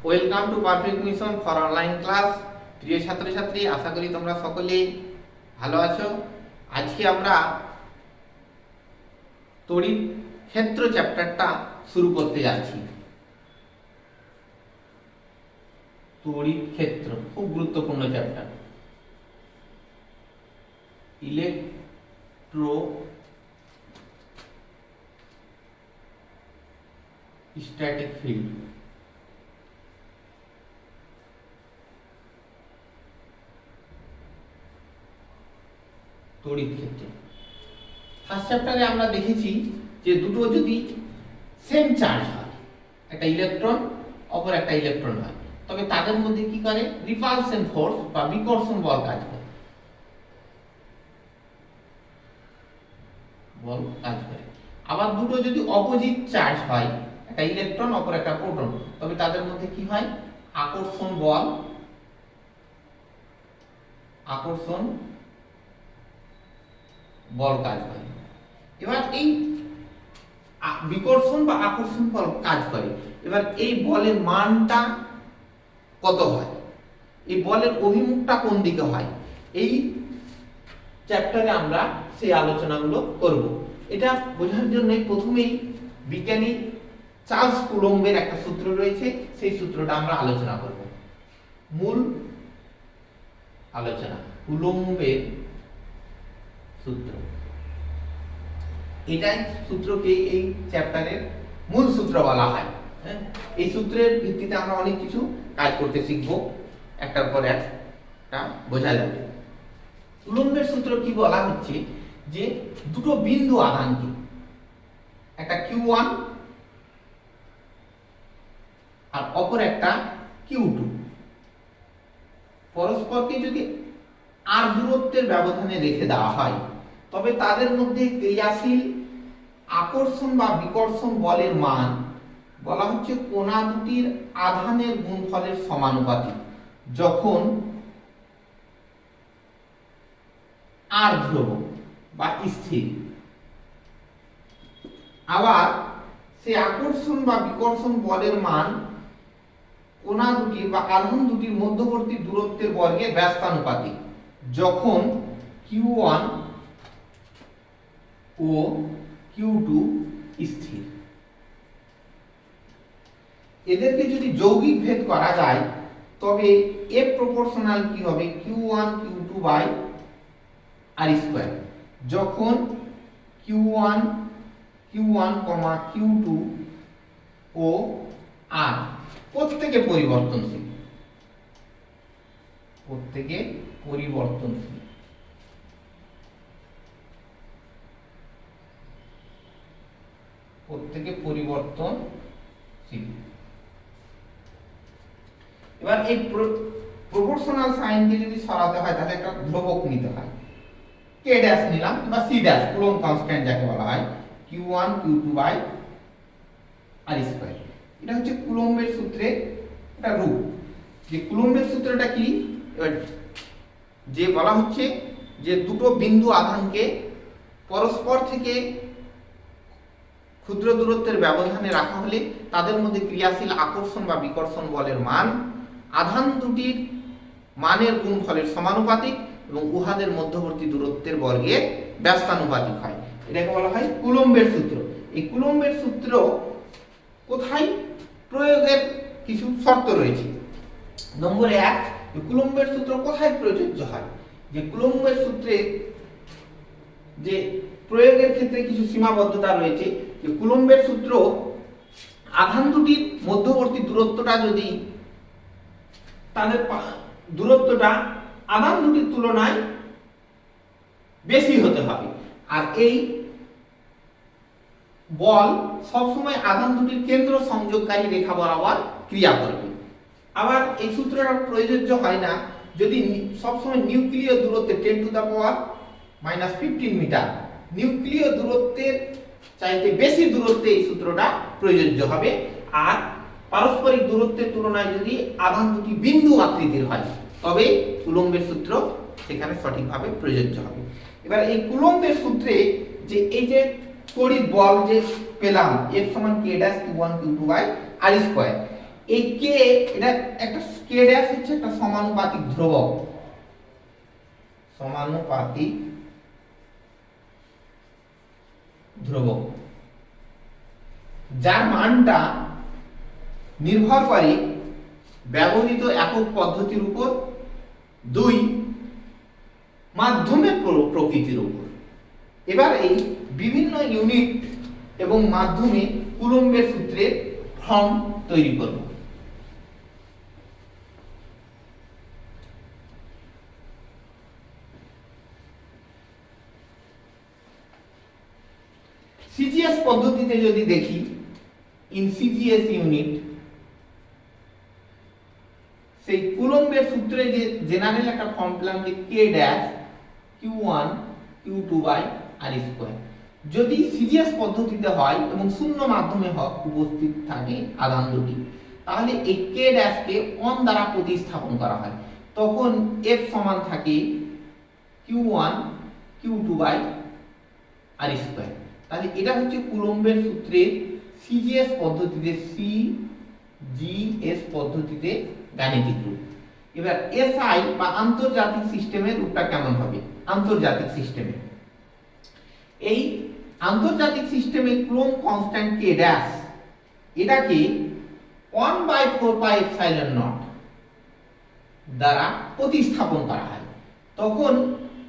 Welcome to perfect mission for online class. প্রিয় ছাত্রছাত্রী, আশা করি তোমরা সকলেই ভালো আছো। আজকে আমরা তড়িৎ ক্ষেত্র চ্যাপ্টারটা শুরু করতে যাচ্ছি। তড়িৎ ক্ষেত্র খুব গুরুত্বপূর্ণ চ্যাপ্টার। Electrostatic field. তড়িৎ ক্ষেত্র ফার্স্ট চ্যাপ্টারে আমরা দেখেছি যে দুটো যদি সেম চার্জ হয়, একটা ইলেকট্রন অপর একটা ইলেকট্রন হয়, তবে তাদের মধ্যে কি করে রিপালশন ফোর্স বা বিকর্ষণ বল কাজ করে। আবার দুটো যদি অপোজিট চার্জ হয়, একটা ইলেকট্রন অপর একটা প্রোটন, তবে তাদের মধ্যে কি হয় আকর্ষণ বল কাজ করে। এবার এই বিকর্ষণ বা আকর্ষণ বল কাজ করে। এবার এই বলের মানটা কত হয়, এই বলের অভিমুখটা কোন দিকে হয়, এই চ্যাপ্টারে আমরা সেই আলোচনাগুলো করব। এটা বোঝার জন্য প্রথমেই বিজ্ঞানী চার্লস কুলম্বের একটা সূত্র রয়েছে, সেই সূত্রটা আমরা আলোচনা করব। মূল আলোচনা কুলম্বের সূত্র, এটাই সূত্রকে এই চ্যাপ্টারের মূল সূত্র বলা হয়। এই সূত্রের ভিত্তিতে আমরা অনেক কিছু কাজ করতে শিখব, একটার পর একটা বোঝা যাবে। কুলম্বের সূত্র কি বলা হচ্ছে যে দুটো বিন্দু আধানকে, একটা Q1 আর অপর একটা Q2, পরস্পরকে যদি r দূরত্বের ব্যবধানে রেখে দেওয়া হয়, তবে তাদের মধ্যে ক্রিয়াশীল আকর্ষণ বা বিকর্ষণ বলের মান বলা হচ্ছে কণা দুটির আধানের গুণফলের সমানুপাতিক, যখন r ধ্রুব বা স্থির। আবার সেই আকর্ষণ বা বিকর্ষণ বলের মান কণা দুটি বা আধান দুটির মধ্যবর্তী দূরত্বের বর্গের ব্যস্তানুপাতিক, যখন Q1 ও Q2 স্থির। এদেরকে যদি যৌগিক ভেদ করা যায়, তবে F প্রপোর্শনাল কি হবে Q1 Q2 by r square, যখন Q1 Q2 ও r প্রত্যেকে পরিবর্তনশীল, এবার এই প্রপোর্শনাল সাইনকে যদি সরাতে হয়, তাহলে একটা ধ্রুবক নিতে হয়, k ড্যাশ নিলাম বা c ড্যাশ, কুলম্ব কনস্ট্যান্ট যাকে বলা হয় Q1 Q2 by r square. এটা হচ্ছে কুলম্বের সূত্রের একটা রূপ। যে কুলম্বের সূত্রটা কি, যে বলা হচ্ছে যে দুটো বিন্দু আধানকে পরস্পর থেকে ক্ষুদ্র দূরত্বের ব্যবধানে রাখা হলে তাদের মধ্যে ক্রিয়াশীল আকর্ষণ বা বিকর্ষণ বলের মান আধান দুটির মানের গুণফলের সমানুপাতিক এবং উহাদের মধ্যবর্তী দূরত্বের বর্গের ব্যস্তানুপাতিক হয়। এটাকে বলা হয় কুলম্বের সূত্র। এই কুলম্বের সূত্র কোথায় প্রয়োগের কিছু শর্ত রয়েছে। নম্বর 1, কুলম্বের সূত্র কোথায় প্রযোজ্য হয়, যে কুলম্বের সূত্রে যে প্রয়োগের ক্ষেত্রে কিছু সীমাবদ্ধতা রয়েছে। যে কুলম্বের সূত্র আধান দুটির মধ্যবর্তী দূরত্বটা যদি তাদের দূরত্বটা আধান দুটির তুলনায় বেশি হতে হবে, আর এই বল সবসময় আধান দুটির কেন্দ্র সংযোগকারী রেখা বরাবর ক্রিয়া করবে। আবার এই সূত্রটা প্রযোজ্য হয় না যদি সবসময় নিউক্লিয় দূরত্বে 10⁻⁻15 মিটার নিউক্লিয় দূরত্বের চাইতে বেশি দূরত্বে এই সূত্রটা প্রযোজ্য হবে। আর পারস্পরিক দূরত্বের তুলনায় যদি আধান দুটি বিন্দু আকৃতির হয়, তবে কুলম্বের সূত্র সেখানে সঠিকভাবে প্রযোজ্য হবে। এবার এই কুলম্বের সূত্রে যে এই যে তড়িৎ বল যে পেলাম F সমান k dash Q1 Q2 by r square, এই কে, এটা একটা কে ড্যাশ হচ্ছে একটা সমানুপাতিক ধ্রুবক, সমানুপাতিক ধ্রুবক, যার মানটা নির্ভর করে ব্যবহৃত একক পদ্ধতির উপর, 2 মাধ্যমের প্রকৃতির উপর। এবার এই বিভিন্ন ইউনিট এবং মাধ্যমে কুলম্বের সূত্রের ফর্ম তৈরি করব। সিজিএস পদ্ধতিতে যদি দেখি, ইন সিজিএস ইউনিট, সেই কুলম্বের সূত্রে যে জেনারেল একটা ফর্ম পেলাম যে k dash q1 q2 by R square. যদি সিজিএস পদ্ধতিতে হয় এবং শূন্য মাধ্যমে উপস্থিত থাকে আধান দুটি, তাহলে এই কে ড্যাশকে অন দ্বারা প্রতিস্থাপন করা হয়, তখন f সমান থাকে q1 q2 by R square. তাহলে এটা হচ্ছে কুলম্বের সূত্রের সিজিএস পদ্ধতিতে, সিজিএস পদ্ধতিতে গাণিতিক রূপ। এবার এসআই বা আন্তর্জাতিক সিস্টেমের রূপটা কেমন হবে? আন্তর্জাতিক সিস্টেমে, এই আন্তর্জাতিক সিস্টেমে কুলম্ব কনস্ট্যান্ট কে ড্যাশ, এটাকে 1/4 পাই এপসাইলন নট দ্বারা প্রতিস্থাপন করা হয়, তখন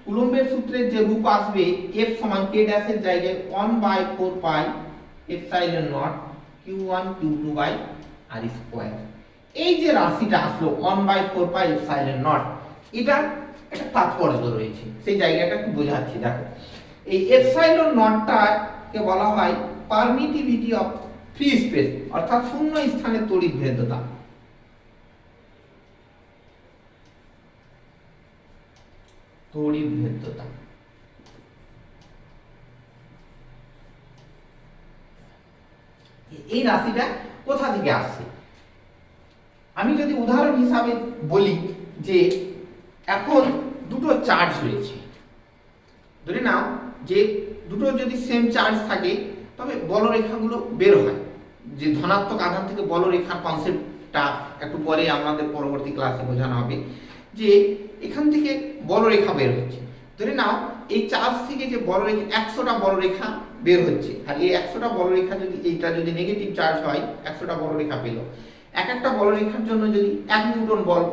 কুলম্বের সূত্রের যে রূপ আসবে f সমান k ড্যাশের জায়গায় 1/4 pi epsilon not q1 q2 by R square. এই যে রাশিটা আসলো 1/4 পাই এপসাইলন নট, এটা একটা তাৎপর্য রয়েছে, সেই জায়গাটা একটু বোঝাচ্ছি। দেখো, এই এপসাইলন নটটাকে বলা হয় পারমিটিভিটি অফ ফ্রি স্পেস, অর্থাৎ শূন্য স্থানের তড়িৎ ভেদ্যতা। তড়িৎ ভেদ্যতা এই রাশিটা কোথা থেকে আসছে? আমি যদি উদাহরণ হিসাবে বলি যে এখন দুটো চার্জ রয়েছে, ধরে নাও যে দুটো যদি সেম চার্জ থাকে তবে বলরেখাগুলো বের হয়। যে ধনাত্মক আধান থেকে বলরেখার কনসেপ্টটা একটু পরে আমাদের পরবর্তী ক্লাসে বোঝানো হবে, যে এখান থেকে বলরেখা বের হচ্ছে। ধরে নাও এই চার্জ থেকে যে বলরেখা 100টা বলরেখা বের হচ্ছে, আর এই 100টা বলরেখা যদি এইটা যদি নেগেটিভ চার্জ হয়, 100টা বলরেখা পেল, এক একটা বলরেখার জন্য যদি 1 নিউটন বল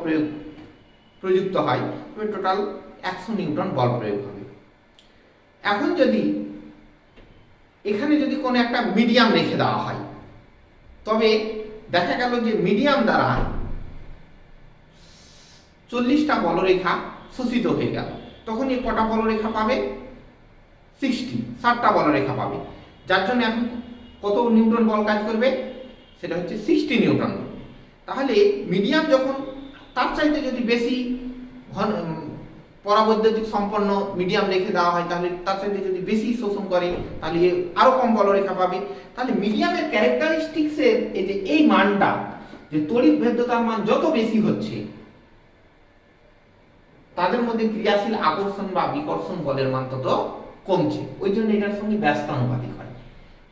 প্রযুক্ত হয়, তবে টোটাল 100 নিউটন বল প্রয়োগ হবে। এখন যদি এখানে যদি কোনো একটা মিডিয়াম রেখে দেওয়া হয়, তবে দেখা গেল যে মিডিয়াম দ্বারা 40টা বলরেখা শোষিত হয়ে গেল, তখন এই কটা বলরেখা পাবে? 60টা বলরেখা পাবে, যার জন্য এখন কত নিউটন বল কাজ করবে? সেটা হচ্ছে 60 নিউটন। তাহলে মিডিয়াম যখন তার চাইতে যদি বেশি পরাবৈদ্যুতিক সম্পন্ন মিডিয়াম রেখে দেওয়া হয়, তাহলে তার চাইতে যদি বেশি শোষণ করে, তাহলে আরো কম বলরেখা পাবে। তাহলে মিডিয়ামের ক্যারেক্টারিস্টিক্সের এই যে এই মানটা, যে তড়িৎ ভেদ্যতার মান যত বেশি হচ্ছে, তাদের মধ্যে ক্রিয়াশীল আকর্ষণ বা বিকর্ষণ বলের মান তত কমছে। ওই জন্য এটার সঙ্গে ব্যস্তানুপাতিক হয়।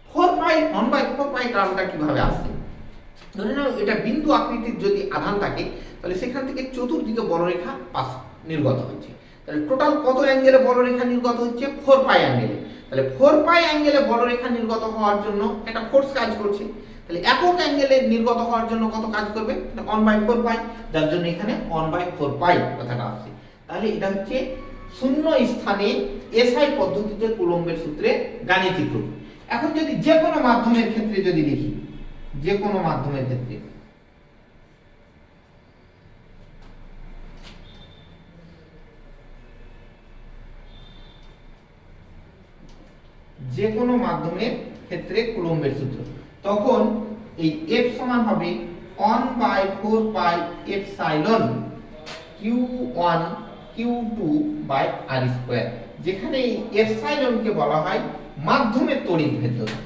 1/4 পাই টার্মটা কিভাবে আসছে? ধরে নাও এটা বিন্দু আকৃতির যদি আধান থাকে, তাহলে সেখান থেকে চতুর্দিকে বলরেখা নির্গত হচ্ছে। তাহলে টোটাল কত অ্যাঙ্গেলে বলরেখা নির্গত হচ্ছে? 4 পাই অ্যাঙ্গেলে। তাহলে 4 পাই অ্যাঙ্গেলে বলরেখা নির্গত হওয়ার জন্য একটা ফোর্স কাজ করছে। তাহলে একক অ্যাঙ্গেলে নির্গত হওয়ার জন্য কত কাজ করবে? 1/4 পাই, যার জন্য এখানে 1/4 পাই কথাটা আসছে। তাহলে এটা হচ্ছে শূন্য স্থানে এসআই পদ্ধতিতে কুলম্বের সূত্রে গাণিতিক রূপ। এখন যদি যে কোনো মাধ্যমের ক্ষেত্রে যদি লিখি, যে কোনো মাধ্যমের ক্ষেত্রে যে কোনো মাধ্যমের ক্ষেত্রে কুলম্বের সূত্র, তখন এই F সমান হবে 1/4 pi epsilon Q1 Q2 by R square, যেখানে এই এপসাইলনকে বলা হয় মাধ্যমের তড়িৎ ভেদ্যতা।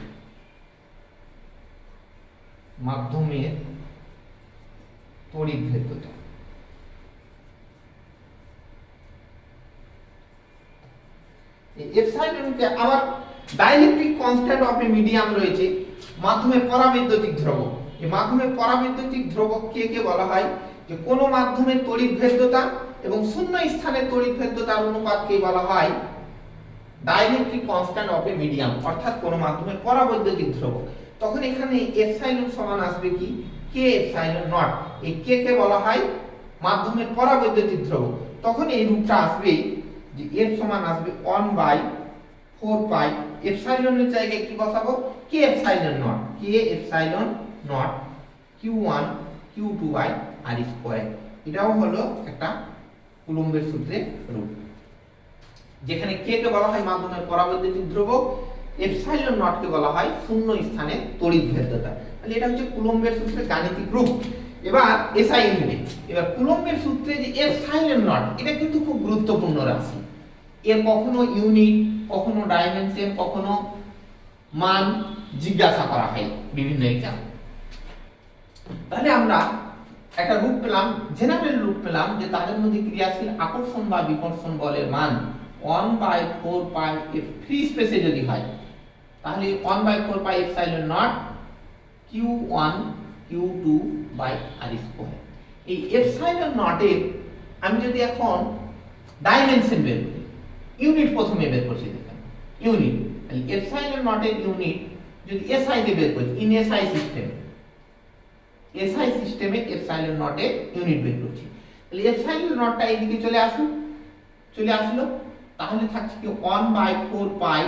মাধ্যমের তড়িৎ ভেদ্যতা। এই এপসাইলনকে আবার dielectric constant of A medium রয়েছে, মাধ্যমের পরাবৈদ্যুতিক ধ্রুবক। এই মাধ্যমের পরাবৈদ্যুতিক ধ্রুবক কে কে বলা হয়? যে কোন মাধ্যমের তড়িৎ ভেদ্যতা এবং শূন্য স্থানের তড়িৎ ভেদ্যতার অনুপাতকে বলা হয় dielectric constant of A medium, অর্থাৎ কোন মাধ্যমের পরাবৈদ্যুতিক ধ্রুবক। তখন এখানে এপসাইলন সমান আসবে কি? কে এপসাইলন নট। এই কে কে বলা হয় মাধ্যমের পরাবৈদ্যুতিক ধ্রুবক। তখন এই রূপটা আসবে যে এর সমান আসবে 1/4 পাই, এপসাইলনের জায়গায় কি বসাবো? K epsilon naught, K epsilon not q1 q2 by r square. এটাও হলো একটা কুলম্বের সূত্রের রূপ, যেখানে কে কে বলা হয় মাধ্যমের পরাবৈদ্যুতিক ধ্রুবক, এপসাইলন নট কে বলা হয় শূন্য স্থানে তড়িৎ ভেদ্যতা। তাহলে এটা হচ্ছে কুলম্বের সূত্রের গাণিতিক রূপ। এবার এসআই ইউনিট। এবার কুলম্বের সূত্রে যে এপসাইলন নট, এটা কিন্তু খুব গুরুত্বপূর্ণ রাশি। এর কখনো ইউনিট, কখনো ডাইমেনশন, কখনো মান জিজ্ঞাসা করা হয় বিভিন্ন এক্সাম। তাহলে আমরা একটা রূপ পেলাম, জেনারেল রূপ পেলাম, যে তাদের মধ্যে ক্রিয়াশীল আকর্ষণ বা বিকর্ষণ বলের মান 1/4 পাই ফ্রি স্পেসে যদি হয়, তাহলে 1/4 pi epsilon not q1 q2 by r square. এই এপসাইলন নটের আমি যদি এখন ডাইমেনশন বের করি, ইউনিট প্রথমে বের করছি, দেখেন ইউনিট, তাহলে এপসাইলন নটের ইউনিট যদি এসআই তে বের করি, ইন এসআই সিস্টেম, এসআই সিস্টেমে এপসাইলন নটের ইউনিট বের করছি, তাহলে এপসাইলন নটটা এইদিকে চলে আসলো, তাহলে থাকছে কি 1/4 pi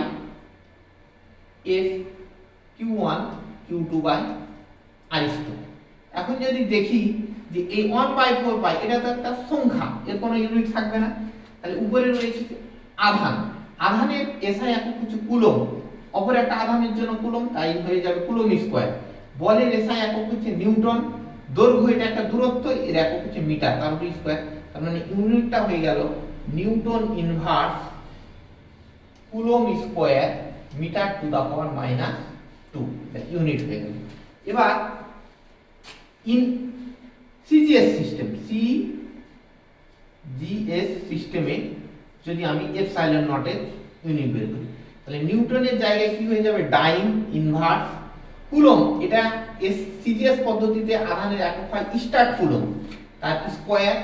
f q1 q2 by r square. এখন যদি দেখি যে এই 1/4 পাই এটা তো একটা সংখ্যা, এর কোনো ইউনিট থাকবে না, তাহলে উপরে রয়েছে আধান, আধানের এসআই একক হচ্ছে কুলম্ব, অপর একটা আধানের জন্য কুলম্ব, তাই হয়ে যাবে কুলম্ব স্কয়ার। বলের এসআই একক হচ্ছে নিউটন, দৈর্ঘ্য এটা একটা দূরত্ব, এর একক হচ্ছে মিটার, তার উপর স্কয়ার, তার মানে ইউনিটটা হয়ে গেল newton inverse coulomb square metre to the power -2, unit হয়ে গেল। এবার ইন সিজিএস সিস্টেম, সিজিএস সিস্টেমে যদি আমি এপসাইলন নটের ইউনিট বের করি, তাহলে নিউটনের জায়গায় কি হয়ে যাবে? ডাইন ইনভার্স কুলম্ব, এটা সিজিএস পদ্ধতিতে আধানের একক হয় স্টার্ট কুলম্ব, তার square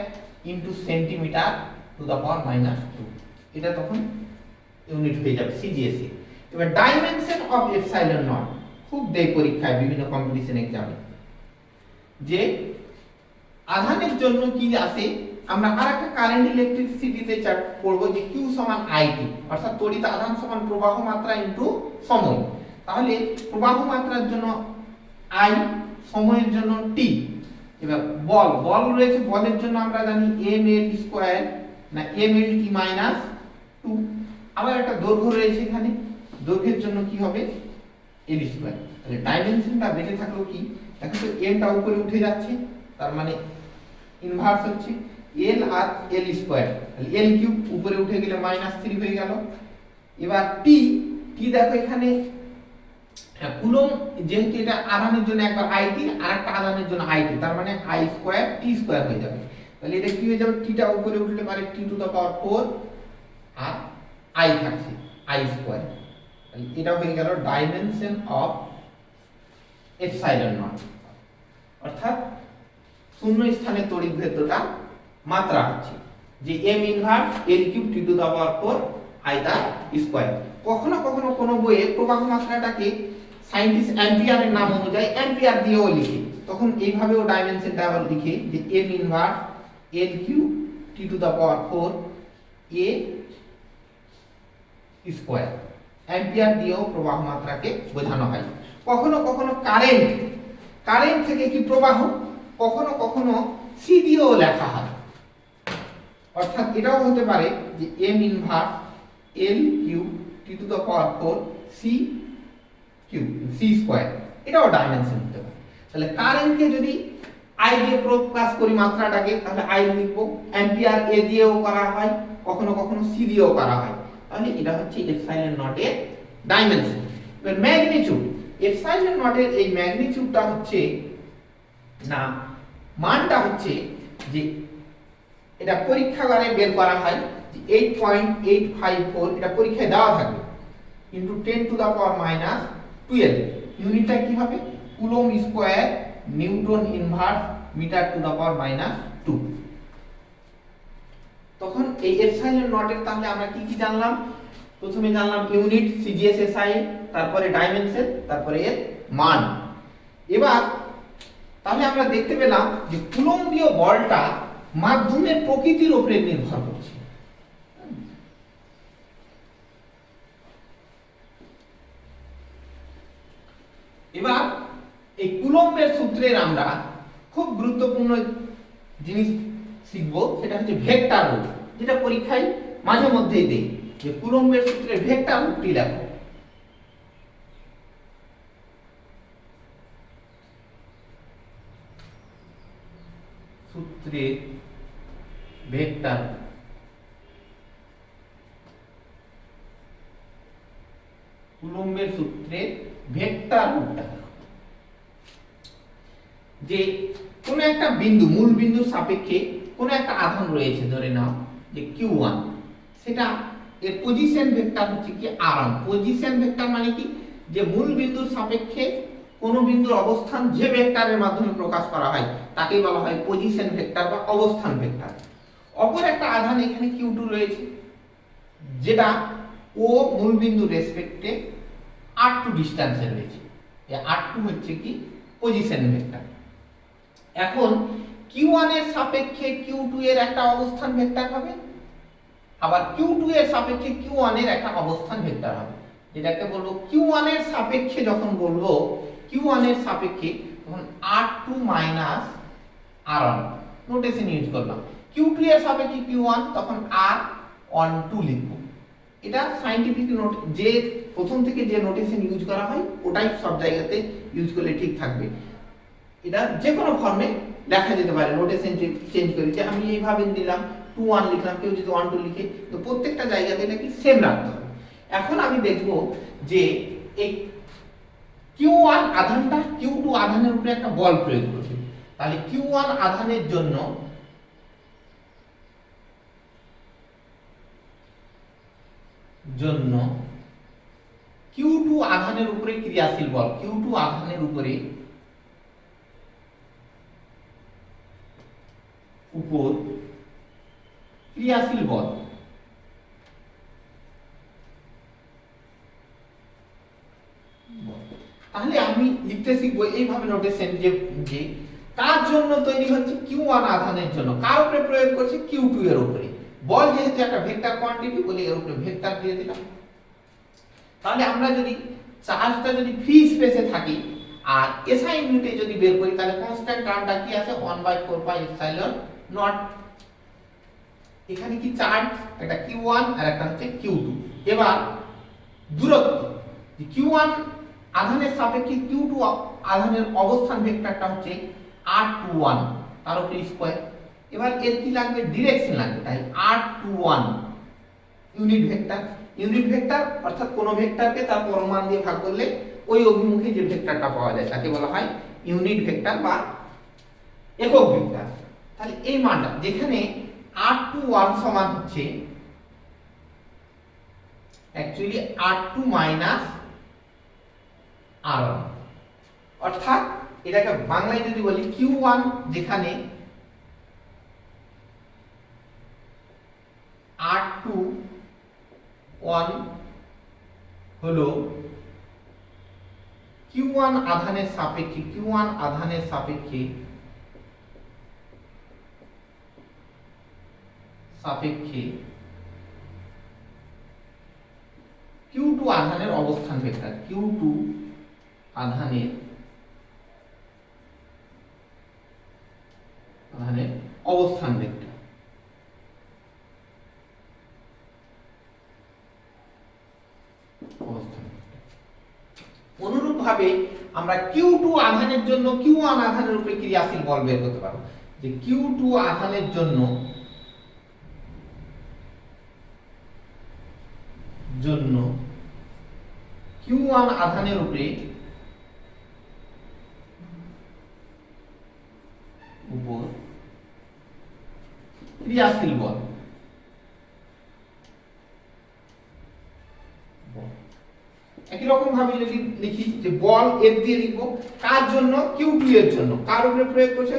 into centimetre to the power -2, এটা তখন ইউনিট হয়ে যাবে সিজিএস এ। এবার ডাইমেনশন অফ এপসাইলন নট খুব দেয় পরীক্ষায় বিভিন্ন কম্পিটিশন এক্সামে, যে আধানের জন্য কি আসে, আমরা আরেকটা কারেন্ট ইলেকট্রিসিটিতে পড়বো যে Q সমান IT, অর্থাৎ তড়িৎ আধান সমান প্রবাহ মাত্রা ইনটু সময়। তাহলে প্রবাহ মাত্রার জন্য I, সময়ের জন্য T। এবার বল রয়েছে, বলের জন্য আমরা জানি ml স্কয়ার না mlt মাইনাস 2। আবার একটা দৈর্ঘ্য রয়েছে এখানে, দৈর্ঘ্যের জন্য কি হবে? l square. তাহলে ডাইমেনশনটা বেঁচে থাকলো কি? দেখো তো mটা উপরে উঠে যাচ্ছে, তার মানে ইনভার্স হচ্ছে l আর l স্কয়ার, তাহলে l কিউব উপরে উঠে গেলে -3 হয়ে গেল। এবার t দেখো এখানে কুলম্ব, যেহেতু এটা আধানের জন্য একবার IT আর একটা আধানের জন্য IT, তার মানে I স্কয়ার t স্কয়ার হয়ে যাবে। তাহলে এটা কি হয়ে যাবে? টিটা উপরে উঠলে পারে t টু দা পাওয়ার 4 আর I থাকছে I স্কয়ার। তাহলে এটা হয়ে গেল ডাইমেনশন অফ এপসাইলন নট, অর্থাৎ শূন্য স্থানে তড়িৎ ভেদ্যতা মাত্রা হচ্ছে যে m inverse l cube t to the power 4 I the square. কখনো কখনো কোনো বইয়ে প্রবাহ মাত্রাটাকে সায়েন্টিস্ট অ্যাম্পিয়ারের নাম অনুযায়ী অ্যাম্পিয়ার দিয়েও লিখে, তখন এইভাবেও ডাইমেনশনটা আবার লিখে যে m inverse l cube t to the power 4 a square, ampere দিয়েও প্রবাহ মাত্রাকে বোঝানো হয়। কখনো কখনো কারেন্ট থেকে কি প্রবাহ, কখনো কখনো সি দিয়েও লেখা হয়, অর্থাৎ এটাও হতে পারে যে m inverse l cube t to the power 4 c cube c square, এটাও ডাইমেনশন হতে পারে। তাহলে কারেন্টকে যদি I দিয়ে প্রকাশ করি মাত্রাটাকে, তাহলে I লিখব, অ্যাম্পিয়ার a দিয়েও করা হয়, কখনো কখনো c দিয়েও করা হয়, তাহলে এটা হচ্ছে এপসাইলন নটের ডাইমেনশন। এবার ম্যাগনিটিউড, এপসাইলন নটের এই ম্যাগনিটিউডটা হচ্ছে না, মানটা হচ্ছে যে এটা পরীক্ষাগারে বের করা হয় যে 8.854, এটা পরীক্ষায় দেওয়া থাকবে, ইনটু 10 টু দা পাওয়ার -12, ইউনিটটা কি হবে? Coulomb square newton inverse metre to the power -2। তখন এই এপসাইলন নটের তাহলে আমরা কি কি জানলাম? প্রথমে জানলাম ইউনিট সিজিএস এসআই, তারপরে ডাইমেনশন, তারপরে এর মান। এবার তাহলে আমরা দেখতে পেলাম যে কুলম্বীয় বলটা মাধ্যমের প্রকৃতির উপরে নির্ভর করছে। এবার এই কুলম্বের সূত্রের আমরা খুব গুরুত্বপূর্ণ জিনিস শিখব, সেটা হচ্ছে ভেক্টর রূপ, যেটা পরীক্ষায় মাঝে মধ্যেই দেই যে কুলম্বের সূত্রের ভেক্টর রূপটি লেখো। সূত্রের ভেক্টর কুলম্বের সূত্রের ভেক্টর রূপটা, যে কোন একটা বিন্দু, মূল বিন্দুর সাপেক্ষে কোন একটা আধান রয়েছে, ধরে নাও যে q1, সেটা এর পজিশন ভেক্টর হচ্ছে কি r1। পজিশন ভেক্টর মানে কি, যে মূল বিন্দুর সাপেক্ষে কোন বিন্দুর অবস্থান যে ভেক্টরের মাধ্যমে প্রকাশ করা হয় তাকেই বলা হয় পজিশন ভেক্টর বা অবস্থান ভেক্টর। অপর একটা আধান এখানে q2 রয়েছে, যেটা ও মূল বিন্দুর রেসপেক্টে r2 ডিসটেন্সে রয়েছে। এই r2 হচ্ছে কি পজিশন ভেক্টর। এখন q1 এর সাপেক্ষে q2 এর একটা অবস্থান ভেক্টর হবে, আবার q2 এর সাপেক্ষে q1 এর একটা অবস্থান ভেক্টর হবে। যেটাকে বলবো q1 এর সাপেক্ষে, যখন বলবো q1 এর সাপেক্ষে, তখন r2 r1 নোটেশন ইউজ করলাম। q2 এর সাপেক্ষে q1, তখন r12 লিখবো। এটা সায়েন্টিফিক নোট, যে প্রথম থেকে যে নোটেশন ইউজ করা হয় ওটাই সব জায়গাতে ইউজ করলে ঠিক থাকবে। এটা যে কোনো ফর্মে লেখা যেতে পারে, নোটেশন চেঞ্জ করে, যে আমি এইভাবে দিলাম 2 1 লিখলাম, কেউ যদি 1 2 লিখে, তো প্রত্যেকটা জায়গাতে এটা কি সেম রাখতে হবে। এখন আমি দেখব যে এই q1 আধানটা q2 আধানের উপরে একটা বল প্রয়োগ করছে। তাহলে q1 আধানের জন্য q2 আধানের উপরে ক্রিয়াশীল বল, q2 আধানের উপর ক্রিয়াশীল বল। তাহলে আমি লিখতে শিখবো এইভাবে নোটেশন, যে কার জন্য তৈরি হচ্ছে, q1 আধানের জন্য। কার উপরে প্রয়োগ করছে, q2 এর উপরে। বল যেহেতু একটা ভেক্টর কোয়ান্টিটি, বলে এর উপরে ভেক্টর দিয়ে দিলাম। তাহলে আমরা যদি চার্জটা যদি ফ্রি স্পেসে থাকি আর এসআই ইউনিটে যদি বের করি, তাহলে কনস্ট্যান্ট টার্মটা কি আছে, 1/4 পাই এপসাইলন নট। এখানে কি চার্জ, একটা q1 আর একটা হচ্ছে q2। এবার দূরত্ব, q1 আধানের সাপেক্ষে q2 আধানের অবস্থান ভেক্টরটা হচ্ছে r21, তার উপরে স্কয়ার। এবার এর কি লাগবে, ডিরেকশন লাগবে, তাই r21 unit vector. Unit vector অর্থাৎ কোন ভেক্টরকে তার পরমাণু দিয়ে ভাগ করলে ওই অভিমুখে যে ভেক্টরটা পাওয়া যায় তাকে বলা হয় ইউনিট ভেক্টর বা একক ভেক্টর। তাহলে এই মানটা, যেখানে r21 সমান হচ্ছে অ্যাকচুয়ালি r2 r1, অর্থাৎ এটাকে বাংলায় যদি বলি q1, যেখানে r21 হলো q1 আধানের সাপেক্ষে, q1 আধানের সাপেক্ষে q2 আধানের অবস্থান ভেক্টর, q2 আধানের অবস্থান ভেক্টর। অনুরূপভাবে আমরা q2 আধানের জন্য q1 আধানের উপরে ক্রিয়াশীল বল বের করতে পারবো, যে q2 আধানের জন্য q1 আধানের উপরে ক্রিয়াশীল বল। একই রকম ভাবে যদি লিখি যে বল এফ দিয়ে লিখবো কার জন্য, Q2 এর জন্য। কার উপরে প্রয়োগ করছে?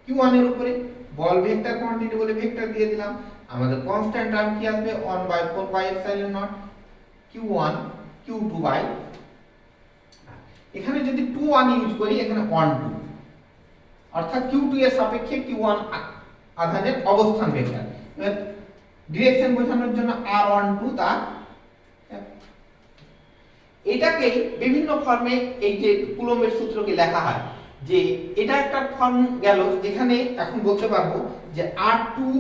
Q1 এর উপরে। বল ভেক্টর কোয়ান্টিটি বলে ভেক্টর দিয়ে দিলাম। আমাদের কনস্ট্যান্ট টার্ম কি আসবে? 1/4 pi epsilon not Q1 Q2 by, এখানে যদি 2 1 ইউজ করি, এখানে 1 2, অর্থাৎ Q2 এর সাপেক্ষে Q1 আধানের অবস্থান ভেক্টর। এবার ডিরেকশন বোঝানোর জন্য R12 তার, এটাকে বিভিন্ন ফর্মে এই যে কুলম্বের সূত্রকে লেখা হয়, যে এটা একটা ফর্ম গেল যেখানে এখন বলতে পারবো যে R12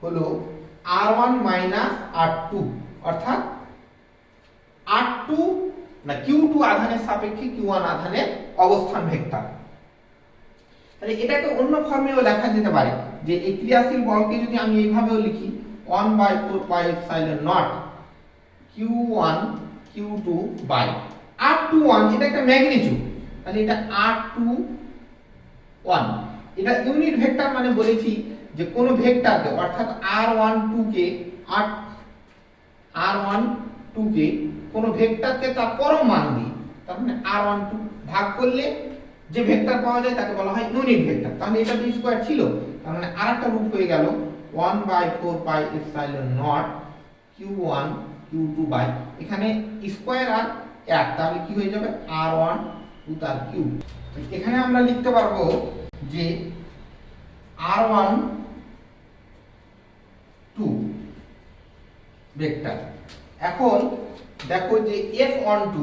হলো R1 মাইনাস R2, অর্থাৎ R2 না Q2 আধানের সাপেক্ষে Q1 আধানের অবস্থান ভেক্টর। তাহলে এটাকে অন্য ফর্মেও লেখা যেতে পারে, যে এই ক্রিয়াশীল বলকে যদি আমি এইভাবেও লিখি 1/4 pi epsilon not Q1 Q2 by R21, এটা একটা ম্যাগনিটিউড, তাহলে এটা R21, এটা ইউনিট ভেক্টর মানে বলেছি যে কোন ভেক্টরকে, অর্থাৎ R12 কে কোন ভেক্টরকে তার পরম মান দিই, তার মানে R12 ভাগ করলে যে ভেক্টর পাওয়া যায় তাকে বলা হয় ইউনিট ভেক্টর। তাহলে এটা বি স্কয়ার ছিল, তার মানে আরেকটা রূপ হয়ে গেল 1/4 pi epsilon not Q1 Q2 by, এখানে স্কয়ার আর 1, তাহলে কি হয়ে যাবে R12 তার কিউব। এখানে আমরা লিখতে পারবো যে R12 ভেক্টর। এখন দেখো যে F12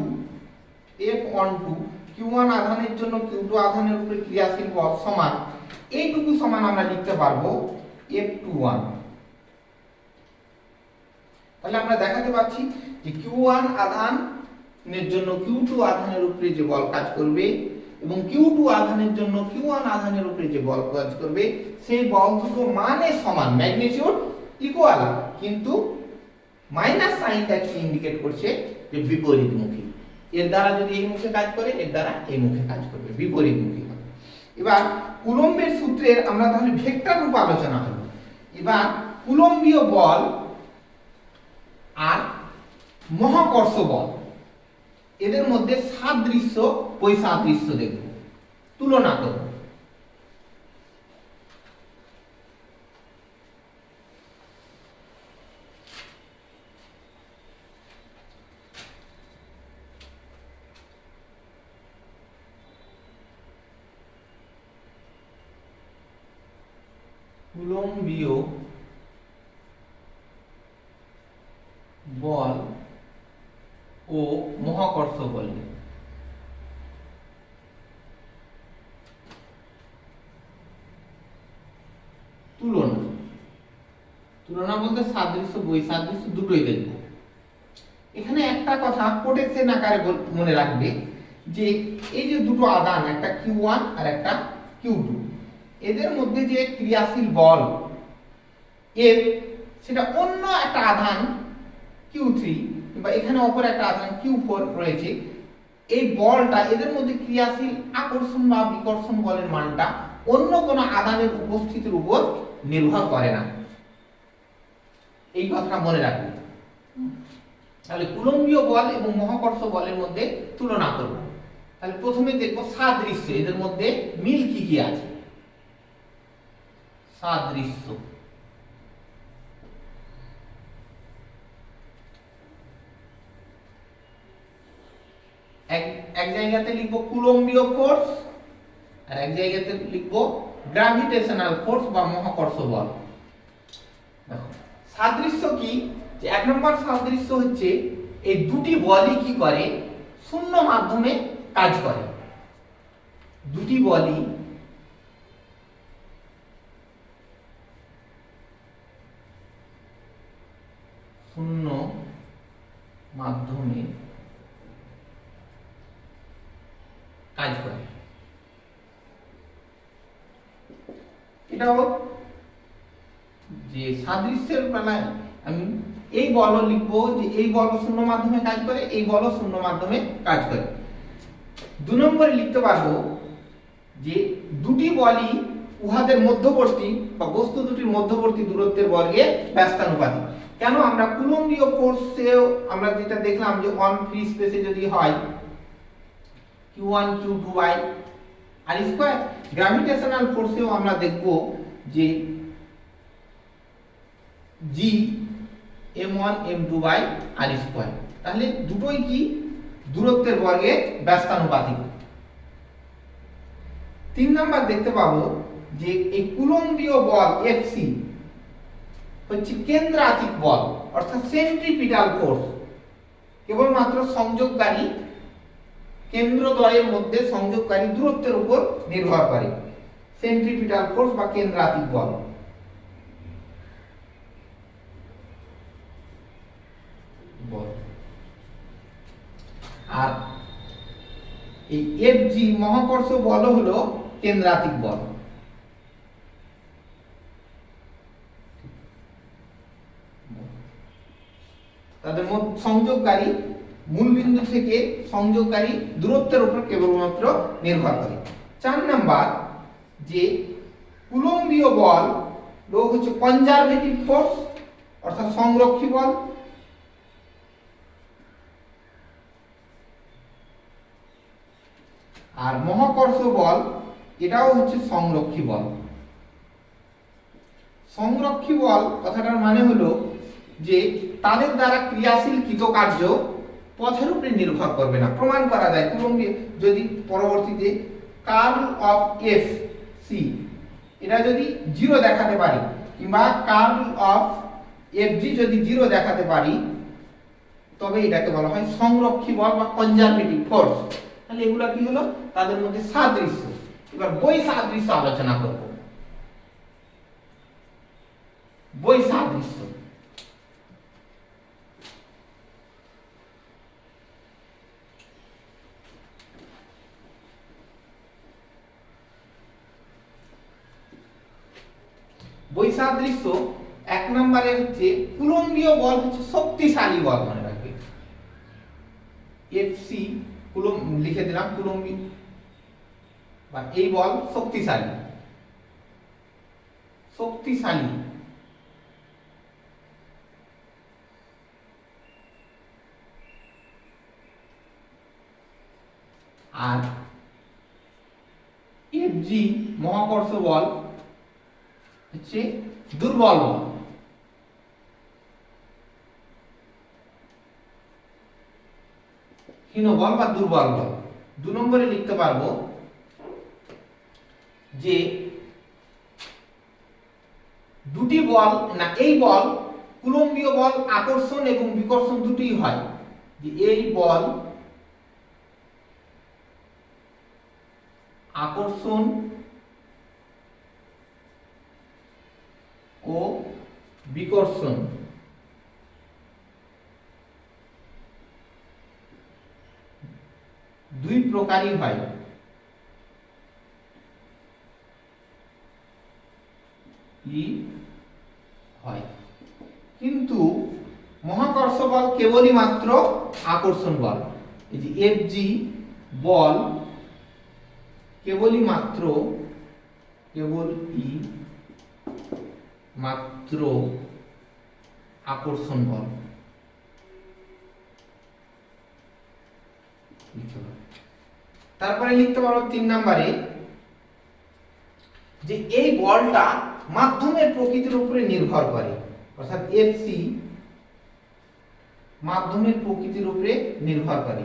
Q1 আধানের জন্য Q2 আধানের উপরে ক্রিয়াশীল বল সমান, এইটুকু সমান আমরা লিখতে পারবো F21। তাহলে আমরা দেখাতে পাচ্ছি যে Q1 আধানের জন্য Q2 আধানের উপরে যে বল কাজ করবে এবং Q2 আধানের জন্য Q1 আধানের উপরে যে বল কাজ করবে, সেই বল দুটো মানে সমান, ম্যাগনিটিউড ইকুয়াল, কিন্তু মাইনাস সাইনটা কি ইন্ডিকেট করছে যে বিপরীতমুখী। এর দ্বারা যদি এই মুখে কাজ করে, এর দ্বারা এই মুখে কাজ করবে, বিপরীতমুখী হবে। এবার কুলম্বের সূত্রের আমরা তাহলে ভেক্টর রূপ আলোচনা হলো। এবার কুলম্বীয় বল আর মহাকর্ষ বল, এদের মধ্যে সাদৃশ্য বৈসাদৃশ্য দেখব, তুলনা করব। কুলম্বীয় বল ও মহাকর্ষ বল, তুলনা বলতে সাদৃশ্য বৈসাদৃশ্য দুটোই দেখব। এখানে একটা কথা কোটেশন আকারে মনে রাখবে যে এই যে দুটো আধান, একটা Q1 আর একটা Q2, এদের মধ্যে যে ক্রিয়াশীল বল F, সেটা অন্য একটা আধান Q3 বা এখানে অপর একটা আধান Q4 রয়েছে। এই বলটা, এদের মধ্যে ক্রিয়াশীল আকর্ষণ বা বিকর্ষণ বলের মানটা অন্য কোনো আধানের উপস্থিতির উপর নির্ভর করে না, এই কথাটা মনে রাখবে। তাহলে কুলম্বীয় বল এবং মহাকর্ষ বলের মধ্যে তুলনা করব। তাহলে প্রথমে দেখব সাদৃশ্য, এদের মধ্যে মিল কি কি আছে। সাদৃশ্য, এক জায়গাতে লিখবো কুলম্বীয় ফোর্স আর এক জায়গাতে লিখবো গ্র্যাভিটেশনাল ফোর্স বা মহাকর্ষ বল। দেখো সাদৃশ্য কি, যে এক নম্বর সাদৃশ্য হচ্ছে এই দুটি বলই কি করে, শূন্য মাধ্যমে কাজ করে। দুটি বলই শূন্য মাধ্যমে কাজ করে। এটাও যে সাদৃশ্যের বেলায় আমি এই বলও লিখবো যে এই বল শূন্য মাধ্যমে কাজ করে, এই বলও শূন্য মাধ্যমে কাজ করে। 2 নম্বরে লিখতে পারবো যে দুটি বলই উহাদের মধ্যবর্তী বা বস্তু দুটির মধ্যবর্তী দূরত্বের বর্গের ব্যস্তানুপাতিক। কেন আমরা কুলম্বীয় ফোর্সেও আমরা যেটা দেখলাম যে অন ফ্রি স্পেসে যদি হয় Q1 Q2 by R square, gravitational ফোর্সেও আমরা দেখব যে G m1 m2 by R square. তাহলে দুটোই কি দূরত্বের বর্গে ব্যস্তানুপাতিক। 3 নাম্বার দেখতে পাবো যে এই কুলম্বীয় বল Fc হচ্ছে কেন্দ্রাতিক বল অর্থাৎ সেন্ট্রিপিটাল ফোর্স, কেবলমাত্র সংযোগকারী কেন্দ্রদ্বয়ের মধ্যে সংযোগকারী দূরত্বের উপর নির্ভর করে, সেন্ট্রিপিটাল ফোর্স বা কেন্দ্রাতিক বল। আর এই Fg মহাকর্ষ বল হলো কেন্দ্রাতিক বল। তাদের মধ্যে সংযোগকারী মূল বিন্দু থেকে সংযোগকারী দূরত্বের উপর কেবলমাত্র নির্ভর করে। 4 নাম্বার যে কুলম্বীয় বল হচ্ছে কনজারভেটিভ ফোর্স অর্থাৎ সংরক্ষী বল। আর মহাকর্ষ বল এটাও হচ্ছে সংরক্ষী বল। সংরক্ষী বল কথাটার মানে হলো যে তাদের দ্বারা ক্রিয়াশীল কৃতকার্য পথের উপরে নির্ভর করবে না। প্রমাণ করা যায় কুলম্বীয় যদি পরবর্তীতে কার্ল অফ এফ সি এটা যদি 0 দেখাতে পারি কিংবা কার্ল অফ এফ জি যদি 0 দেখাতে পারি তবে এটাকে বলা হয় সংরক্ষী বল বা কনজারভেটিভ ফোর্স। তাহলে এগুলা কি হলো তাদের মধ্যে সাদৃশ্য। এবার বই সাদৃশ্য আলোচনা করব। বই সাদৃশ্য বৈসাদৃশ্য 1 নম্বরে হচ্ছে কুলম্বীয় বল হচ্ছে শক্তিশালী বল, মনে রাখবে Fc কুলম্ব লিখে দিলাম কুলম্বী বা এই বল শক্তিশালী। শক্তিশালী আর Fg মহাকর্ষ বল হচ্ছে দুর্বল বল। হীন বল বা দুর্বল বল। 2 নম্বরে লিখতে পারবো যে দুটি বল না এই বল কুলম্বীয় বল আকর্ষণ এবং বিকর্ষণ দুটোই হয়, যে এই বল আকর্ষণ ও বিকর্ষণ দুই প্রকারই হয়। কিন্তু মহাকর্ষ বল কেবলই মাত্র আকর্ষণ বল। এই যে Fg বল কেবলই মাত্র আকর্ষণ বল। তারপরে লিখতে পারো 3 নম্বরে যে এই বলটা মাধ্যমের প্রকৃতির উপরে নির্ভর করে, অর্থাৎ Fc মাধ্যমের প্রকৃতির উপরে নির্ভর করে।